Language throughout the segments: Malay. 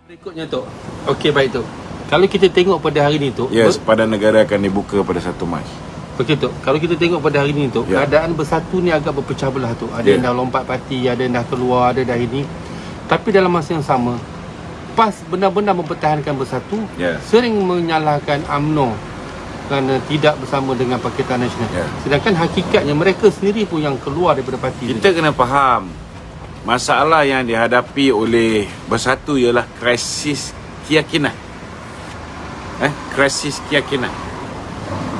Berikutnya tu. Okey, baik tu. Kalau kita tengok pada hari ni tu, Yes, pada negara akan dibuka pada 1 Mac. okey tu. Kalau kita tengok pada hari ni tu, Ya. keadaan bersatu ni agak berpecah belah tu. Ada Ya. yang dah lompat parti, ada yang dah keluar, ada dah ini. Tapi dalam masa yang sama, PAS benar-benar mempertahankan bersatu, Ya. sering menyalahkan UMNO kerana tidak bersama dengan Pakatan Nasional. Ya. Sedangkan hakikatnya mereka sendiri pun yang keluar daripada parti tu. Kita kena faham, masalah yang dihadapi oleh bersatu ialah krisis keyakinan. Krisis keyakinan.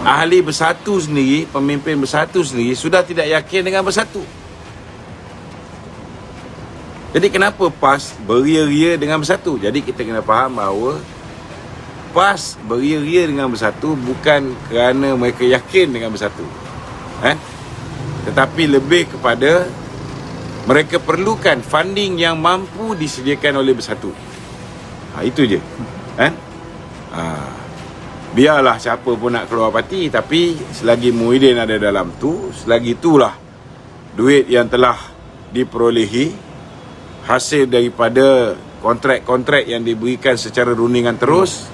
Ahli bersatu sendiri, pemimpin bersatu sendiri sudah tidak yakin dengan bersatu. Jadi kenapa PAS beria-ria dengan bersatu? Jadi kita kena faham bahawa PAS beria-ria dengan bersatu bukan kerana mereka yakin dengan bersatu. Tetapi lebih kepada mereka perlukan funding yang mampu disediakan oleh bersatu. Itu je. Biarlah siapa pun nak keluar parti, tapi selagi Muhyiddin ada dalam tu, selagi itulah duit yang telah diperolehi hasil daripada kontrak-kontrak yang diberikan secara rundingan terus,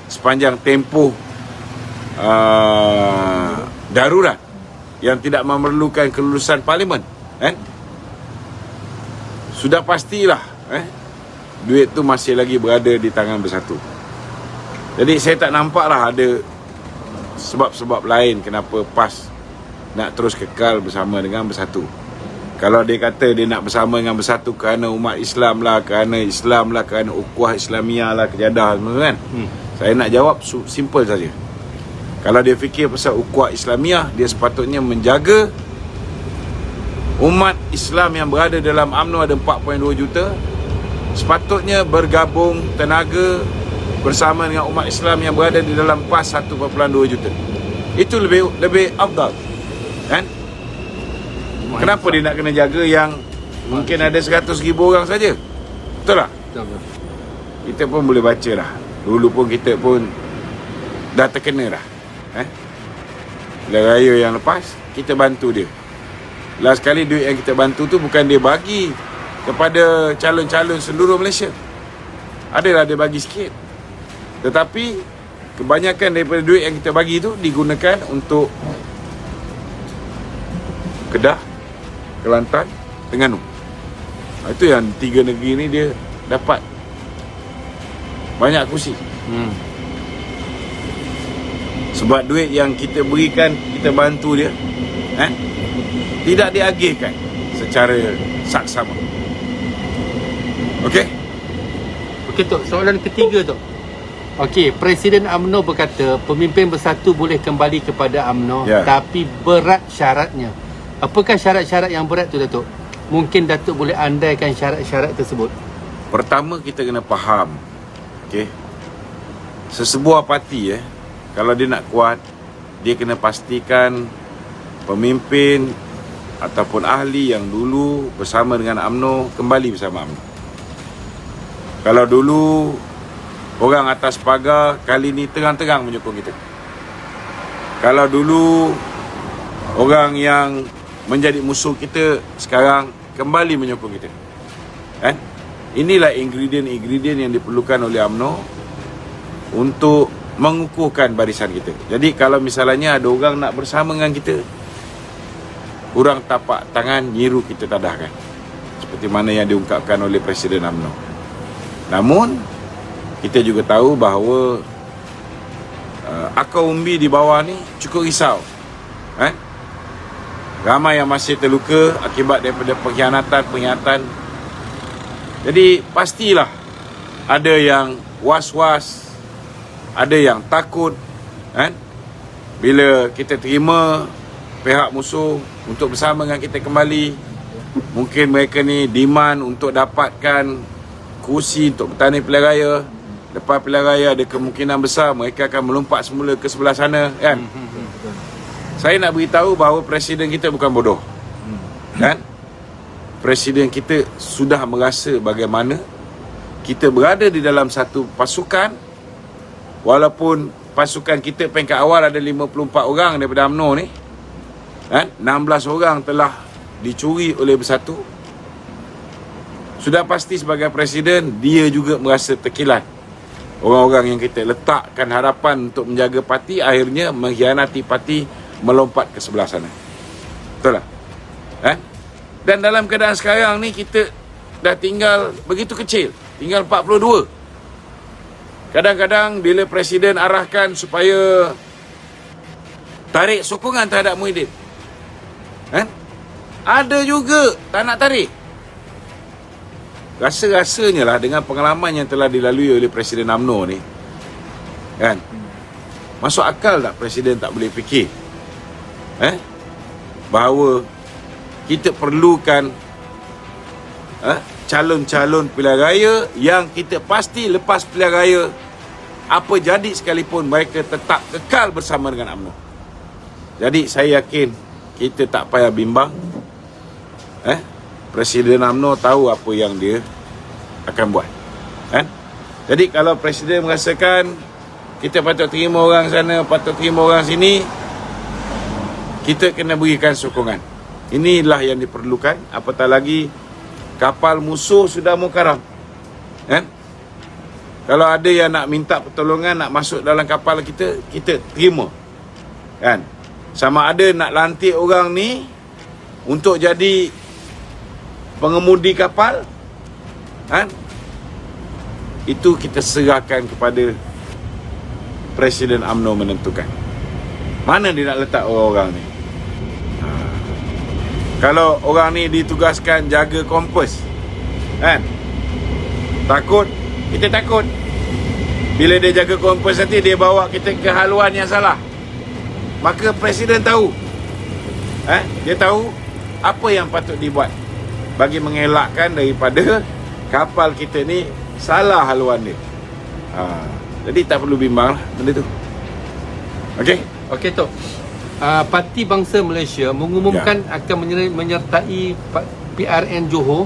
sepanjang tempoh darurat yang tidak memerlukan kelulusan parlimen, sudah pastilah duit tu masih lagi berada di tangan bersatu. Jadi saya tak nampaklah ada sebab-sebab lain kenapa PAS nak terus kekal bersama dengan bersatu. Kalau dia kata dia nak bersama dengan bersatu kerana umat Islam lah, kerana ukhuwah Islamiah lah, kejadah semua kan. Saya nak jawab simple saja. Kalau dia fikir pasal ukhuwah Islamiah, dia sepatutnya menjaga umat Islam yang berada dalam UMNO ada 4.2 juta. Sepatutnya bergabung tenaga bersama dengan umat Islam yang berada di dalam PAS 1.2 juta. Itu lebih afdal. Kenapa dia nak kena jaga yang mungkin ada 100,000 orang saja? Betul tak? Betul. Kita pun boleh baca dah. Dulu pun kita pun dah terkena dah. Pilihan raya yang lepas, kita bantu dia. Last kali duit yang kita bantu tu bukan dia bagi kepada calon-calon seluruh Malaysia. Adalah dia bagi sikit. Tetapi kebanyakan daripada duit yang kita bagi tu digunakan untuk Kedah, Kelantan, Terengganu. Itu yang 3 negeri ni dia dapat banyak kursi. Sebab duit yang kita berikan, kita bantu dia, tidak diagihkan secara saksama. Okey? Okey Tok, soalan ketiga Tok. Okey, Presiden UMNO berkata pemimpin bersatu boleh kembali kepada UMNO, Ya. tapi berat syaratnya. Apakah syarat-syarat yang berat tu Datuk? Mungkin Datuk boleh andaikan syarat-syarat tersebut. Pertama kita kena faham, okey, sesebuah parti kalau dia nak kuat, dia kena pastikan pemimpin ataupun ahli yang dulu bersama dengan UMNO kembali bersama UMNO. Kalau dulu orang atas pagar, kali ni terang-terang menyokong kita. Kalau dulu orang yang menjadi musuh kita, sekarang kembali menyokong kita. Inilah ingredient-ingredient yang diperlukan oleh UMNO untuk mengukuhkan barisan kita. Jadi kalau misalnya ada orang nak bersama dengan kita, kurang tapak tangan, nyiru kita tadahkan. Seperti mana yang diungkapkan oleh Presiden UMNO. Namun kita juga tahu bahawa akar umbi di bawah ni cukup risau. Ramai yang masih terluka akibat daripada pengkhianatan. Jadi pastilah ada yang was-was, ada yang takut bila kita terima pihak musuh untuk bersama dengan kita kembali. Mungkin mereka ni demand untuk dapatkan kursi untuk bertanding pilihan raya. Lepas pilihan raya ada kemungkinan besar mereka akan melompat semula ke sebelah sana, kan? Saya nak beritahu bahawa presiden kita bukan bodoh. Presiden kita sudah merasa bagaimana kita berada di dalam satu pasukan, walaupun pasukan kita peringkat awal ada 54 orang daripada UMNO ni, 16 orang telah dicuri oleh bersatu. Sudah pasti sebagai presiden, dia juga merasa terkilat. Orang-orang yang kita letakkan harapan untuk menjaga parti, akhirnya mengkhianati parti, melompat ke sebelah sana. Betul tak? Dan dalam keadaan sekarang ni, kita dah tinggal begitu kecil. Tinggal 42. Kadang-kadang bila presiden arahkan supaya tarik sokongan terhadap Muhyiddin, ada juga tak nak tarik. Rasa-rasanya lah dengan pengalaman yang telah dilalui oleh Presiden UMNO ni, masuk akal tak presiden tak boleh fikir bahawa kita perlukan calon-calon pilihan raya yang kita pasti lepas pilihan raya, apa jadi sekalipun, mereka tetap kekal bersama dengan UMNO. Jadi saya yakin kita tak payah bimbang. Presiden UMNO tahu apa yang dia akan buat. Jadi kalau presiden merasakan kita patut terima orang sana, patut terima orang sini, kita kena berikan sokongan. Inilah yang diperlukan. Apatah lagi kapal musuh sudah mau karam. Kalau ada yang nak minta pertolongan, nak masuk dalam kapal kita, kita terima. Sama ada nak lantik orang ni untuk jadi pengemudi kapal, itu kita serahkan kepada Presiden UMNO menentukan mana dia nak letak orang-orang ni. Kalau orang ni ditugaskan jaga kompas, takut, kita takut bila dia jaga kompas nanti dia bawa kita ke haluan yang salah. Maka presiden tahu, dia tahu apa yang patut dibuat bagi mengelakkan daripada kapal kita ni salah haluan dia. Jadi tak perlu bimbang lah benda tu. Okey Tok. Parti Bangsa Malaysia mengumumkan akan menyertai PRN Johor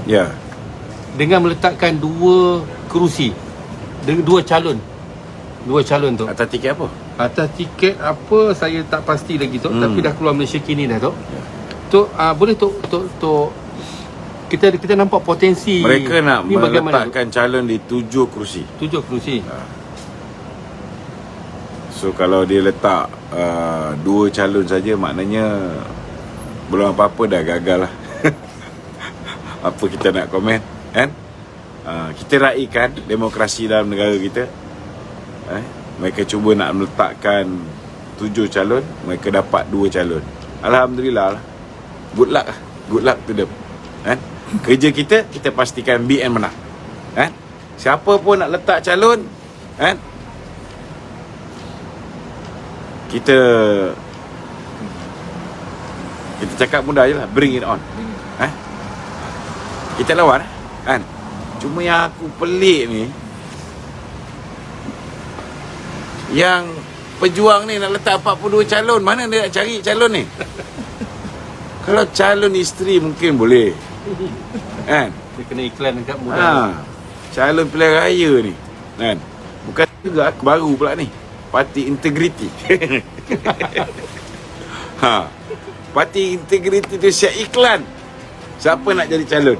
dengan meletakkan 2 kerusi, 2 calon. 2 calon tu. Atas tiket apa? Atas tiket apa saya tak pasti lagi Tok, tapi dah keluar Malaysia kini dah Tok. Tok, boleh Tok kita nampak potensi mereka nak ni meletakkan calon di 7 kerusi. 7 kerusi. So kalau dia letak 2 calon saja, maknanya belum apa-apa dah gagal lah. Apa kita nak komen, kita raikan demokrasi dalam negara kita. Mereka cuba nak meletakkan 7 calon, mereka dapat 2 calon. Alhamdulillah lah. Good luck to them. Kerja kita pastikan BN menang. Siapa pun nak letak calon, kita cakap mudah je lah, bring it on. Kita lawan, Cuma yang aku pelik ni, yang pejuang ni nak letak 42 calon, mana dia nak cari calon ni? Kalau calon isteri mungkin boleh, Dia kena iklan dekat muda. calon pilihan raya ni, bukan juga aku baru pula ni, Parti Integriti. Parti Integriti tu siap iklan siapa nak jadi calon.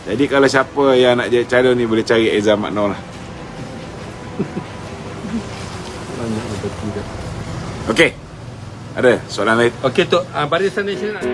Jadi kalau siapa yang nak jadi calon ni, boleh cari Ezam Makno lah. Okey, ada soalan lain? Okey Tok, Barisan Nasional